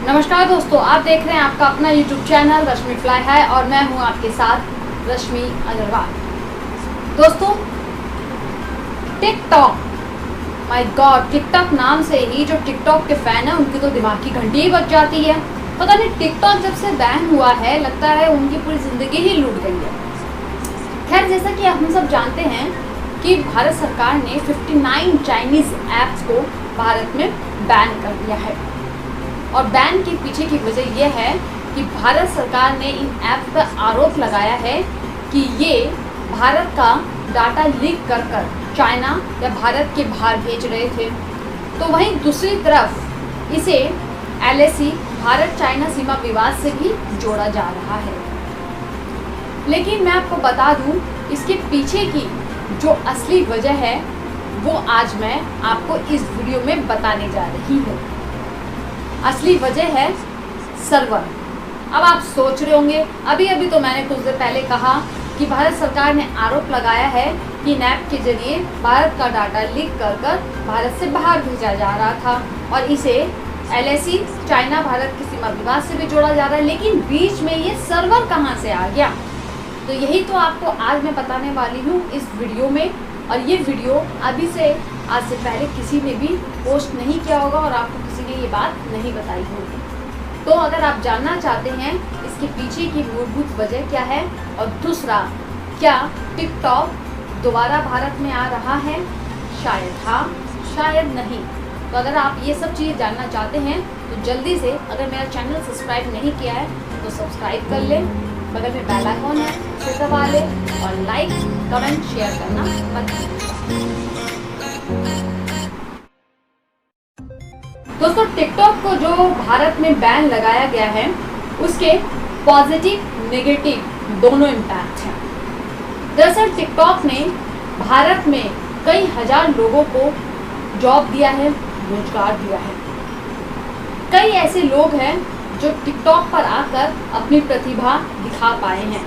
नमस्कार दोस्तों, आप देख रहे हैं आपका अपना YouTube चैनल रश्मि फ्लाई है और मैं हूं आपके साथ रश्मि अग्रवाल। दोस्तों, टिकटॉक, माय गॉड, टिकटॉक नाम से ही जो टिकटॉक के फैन है उनकी तो दिमाग की घंटी ही बज जाती है। पता नहीं टिकटॉक जब से बैन हुआ है लगता है उनकी पूरी ज़िंदगी ही लूट गई है। खैर, जैसा कि हम सब जानते हैं कि भारत सरकार ने 59 चाइनीज़ ऐप्स को भारत में बैन कर दिया है और बैन के पीछे की वजह यह है कि भारत सरकार ने इन ऐप पर आरोप लगाया है कि ये भारत का डाटा लीक कर चाइना या भारत के बाहर भेज रहे थे। तो वहीं दूसरी तरफ इसे LAC भारत चाइना सीमा विवाद से भी जोड़ा जा रहा है। लेकिन मैं आपको बता दूं, इसके पीछे की जो असली वजह है वो आज मैं आपको इस वीडियो में बताने जा रही हूँ। असली वजह है सर्वर। अब आप सोच रहे होंगे, अभी तो मैंने कुछ देर पहले कहा कि भारत सरकार ने आरोप लगाया है कि ऐप के जरिए भारत का डाटा लीक कर भारत से बाहर भेजा जा रहा था और इसे LAC चाइना भारत की सीमा विवाद से भी जोड़ा जा रहा है। लेकिन बीच में ये सर्वर कहाँ से आ गया, तो यही तो आपको आज मैं बताने वाली हूँ इस वीडियो में। और ये वीडियो आज से पहले किसी ने भी पोस्ट नहीं किया होगा और आपको किसी ने ये बात नहीं बताई होगी। तो अगर आप जानना चाहते हैं इसके पीछे की मूलभूत वजह क्या है और दूसरा, क्या टिकटॉक दोबारा भारत में आ रहा है, शायद हाँ शायद नहीं। तो अगर आप ये सब चीज़ जानना चाहते हैं तो जल्दी से, अगर मेरा चैनल सब्सक्राइब नहीं किया है तो सब्सक्राइब कर लें, बगल में बेल आइकॉन है उसे दबा लें और लाइक कमेंट शेयर करना मत भूलिएगा। दोस्तों, टिकटॉक को जो भारत में बैन लगाया गया है उसके पॉजिटिव नेगेटिव दोनों इम्पैक्ट हैं। दरअसल टिकटॉक ने भारत में कई हजार लोगों को जॉब दिया है, रोजगार दिया है। कई ऐसे लोग हैं जो टिकटॉक पर आकर अपनी प्रतिभा दिखा पाए हैं।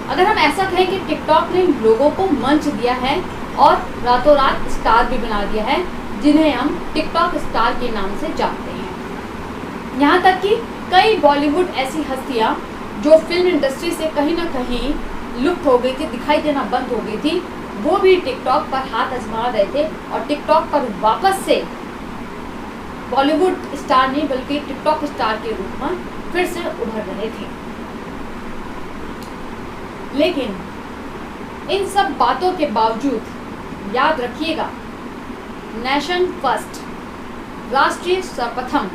अगर हम ऐसा कहें कि टिकटॉक ने लोगों को मंच दिया है और रातों रात स्टार भी बना दिया है, जिन्हें हम टिकटॉक स्टार के नाम से जानते हैं। यहाँ तक कि कई बॉलीवुड ऐसी हस्तियाँ जो फिल्म इंडस्ट्री से कहीं ना कहीं लुप्त हो गई थी, दिखाई देना बंद हो गई थी, वो भी टिकटॉक पर हाथ आजमा रहे थे और टिकटॉक पर वापस से बॉलीवुड स्टार नहीं बल्कि टिकटॉक स्टार के रूप में फिर से उभर रहे थे। लेकिन इन सब बातों के बावजूद याद रखिएगा, नेशन फर्स्ट, राष्ट्रीय सर्वप्रथम,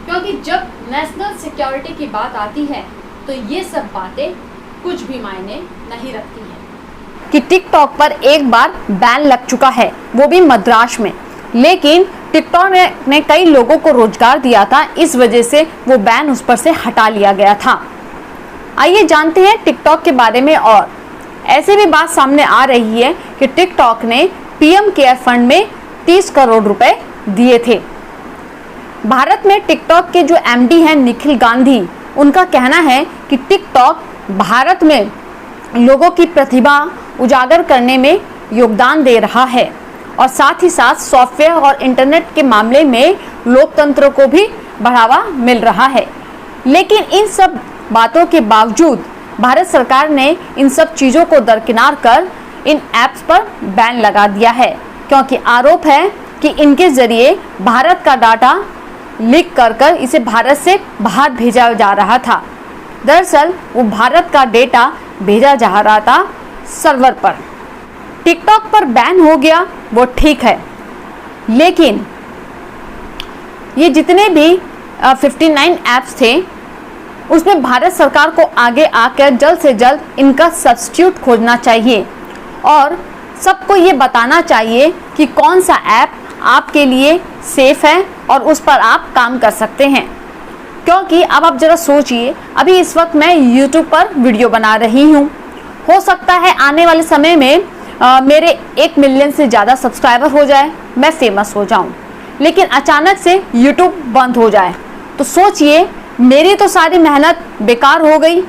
क्योंकि जब नेशनल सिक्योरिटी की बात आती है तो ये सब बातें कुछ भी मायने नहीं रखती हैं। कि टिकटॉक पर एक बार बैन लग चुका है, वो भी मद्रास में, लेकिन टिकटॉक ने कई लोगों को रोजगार दिया था, इस वजह से वो बैन उस पर से हटा लिया गया था। आइए जानते हैं टिकटॉक के बारे में। और ऐसे भी बात सामने आ रही है कि टिकटॉक ने PM केयर फंड में 30 करोड़ रुपए दिए थे। भारत में टिकटॉक के जो MD हैं निखिल गांधी, उनका कहना है कि टिकटॉक भारत में लोगों की प्रतिभा उजागर करने में योगदान दे रहा है और साथ ही साथ सॉफ्टवेयर और इंटरनेट के मामले में लोकतंत्र को भी बढ़ावा मिल रहा है। लेकिन इन सब बातों के बावजूद भारत सरकार ने इन सब चीज़ों को दरकिनार कर इन ऐप्स पर बैन लगा दिया है, क्योंकि आरोप है कि इनके ज़रिए भारत का डाटा लीक कर इसे भारत से बाहर भेजा जा रहा था। दरअसल वो भारत का डेटा भेजा जा रहा था सर्वर पर। टिकटॉक पर बैन हो गया वो ठीक है, लेकिन ये जितने भी 59 ऐप्स थे उसमें भारत सरकार को आगे आकर जल्द से जल्द इनका सब्स्टिट्यूट खोजना चाहिए और सबको ये बताना चाहिए कि कौन सा ऐप आपके लिए सेफ है और उस पर आप काम कर सकते हैं। क्योंकि अब आप ज़रा सोचिए, अभी इस वक्त मैं YouTube पर वीडियो बना रही हूँ, हो सकता है आने वाले समय में मेरे 1 मिलियन से ज़्यादा सब्सक्राइबर हो जाए, मैं फेमस हो जाऊँ, लेकिन अचानक से YouTube बंद हो जाए तो सोचिए मेरी तो सारी मेहनत बेकार हो गई।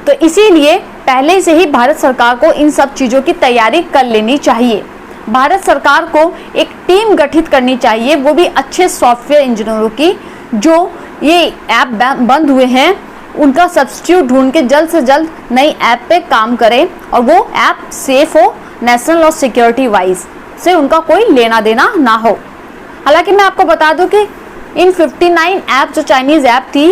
तो इसीलिए पहले से ही भारत सरकार को इन सब चीज़ों की तैयारी कर लेनी चाहिए। भारत सरकार को एक टीम गठित करनी चाहिए, वो भी अच्छे सॉफ्टवेयर इंजीनियरों की, जो ये ऐप बंद हुए हैं उनका सब्स्टिट्यूट ढूंढ के जल्द से जल्द नई ऐप पे काम करें और वो ऐप सेफ हो, नेशनल और सिक्योरिटी वाइज से उनका कोई लेना देना ना हो। हालांकि मैं आपको बता दूं कि इन 59 ऐप जो चाइनीज़ ऐप थी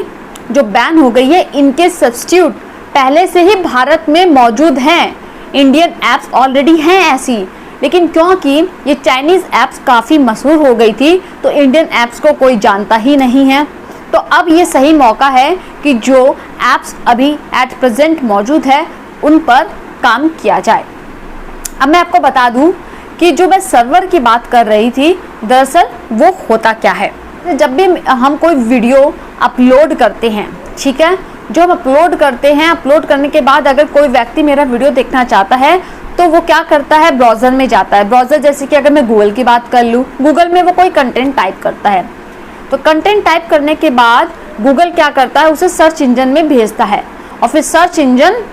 जो बैन हो गई है, इनके सब्स्टिट्यूट पहले से ही भारत में मौजूद हैं। इंडियन ऐप्स ऑलरेडी हैं ऐसी, लेकिन क्योंकि ये चाइनीज़ ऐप्स काफ़ी मशहूर हो गई थी तो इंडियन ऐप्स को कोई जानता ही नहीं है। तो अब ये सही मौका है कि जो ऐप्स अभी एट प्रेजेंट मौजूद है उन पर काम किया जाए। अब मैं आपको बता दूं कि जो मैं सर्वर की बात कर रही थी, दरअसल वो होता क्या है। जब भी हम कोई वीडियो अपलोड करते हैं, ठीक है, जो हम अपलोड करते हैं, अपलोड करने के बाद अगर कोई व्यक्ति मेरा वीडियो देखना चाहता है तो वो क्या करता है, ब्राउज़र में जाता है। ब्राउज़र जैसे कि अगर मैं गूगल की बात कर लूँ, गूगल में वो कोई कंटेंट टाइप करता है, तो कंटेंट टाइप करने के बाद गूगल क्या करता है, उसे सर्च इंजन में भेजता है और फिर सर्च इंजन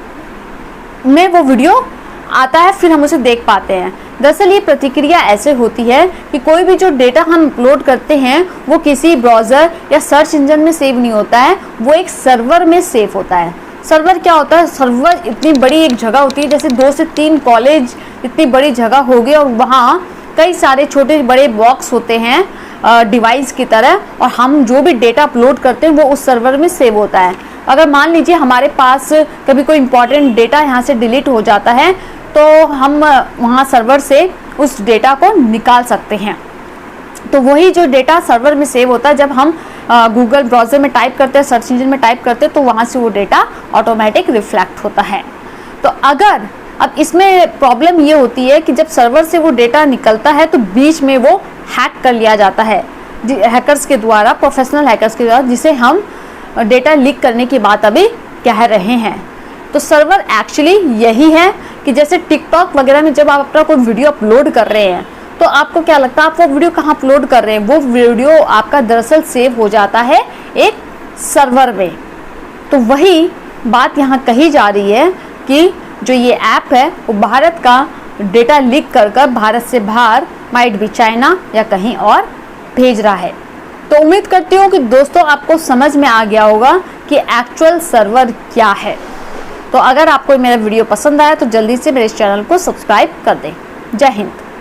में वो वीडियो आता है, फिर हम उसे देख पाते हैं। दरअसल ये प्रतिक्रिया ऐसे होती है कि कोई भी जो डेटा हम अपलोड करते हैं वो किसी ब्राउज़र या सर्च इंजन में सेव नहीं होता है, वो एक सर्वर में सेव होता है। सर्वर क्या होता है, सर्वर इतनी बड़ी एक जगह होती है, जैसे 2 से 3 कॉलेज इतनी बड़ी जगह होगी और वहाँ कई सारे छोटे बड़े बॉक्स होते हैं डिवाइस की तरह, और हम जो भी डेटा अपलोड करते हैं वो उस सर्वर में सेव होता है। अगर मान लीजिए हमारे पास कभी कोई इंपॉर्टेंट डेटा यहाँ से डिलीट हो जाता है तो हम वहाँ सर्वर से उस डेटा को निकाल सकते हैं। तो वही जो डेटा सर्वर में सेव होता है, जब हम गूगल ब्राउज़र में टाइप करते हैं, सर्च इंजन में टाइप करते हैं, तो वहाँ से वो डेटा ऑटोमेटिक रिफ्लेक्ट होता है। तो अगर अब इसमें प्रॉब्लम ये होती है कि जब सर्वर से वो डेटा निकलता है तो बीच में वो हैक कर लिया जाता है हैकर्स के द्वारा, प्रोफेशनल हैकर्स के द्वारा, जिसे हम डेटा लीक करने की बात अभी कह रहे हैं। तो सर्वर एक्चुअली यही है कि जैसे टिकटॉक वगैरह में जब आप अपना कोई वीडियो अपलोड कर रहे हैं तो आपको क्या लगता है, आप वो वीडियो कहाँ अपलोड कर रहे हैं, वो वीडियो आपका दरअसल सेव हो जाता है एक सर्वर में। तो वही बात यहाँ कही जा रही है कि जो ये ऐप है वो भारत का डेटा लीक कर भारत से बाहर, माइट भी चाइना या कहीं और, भेज रहा है। तो उम्मीद करती हूँ कि दोस्तों आपको समझ में आ गया होगा कि एक्चुअल सर्वर क्या है। तो अगर आपको मेरा वीडियो पसंद आया तो जल्दी से मेरे इस चैनल को सब्सक्राइब कर दें। जय हिंद।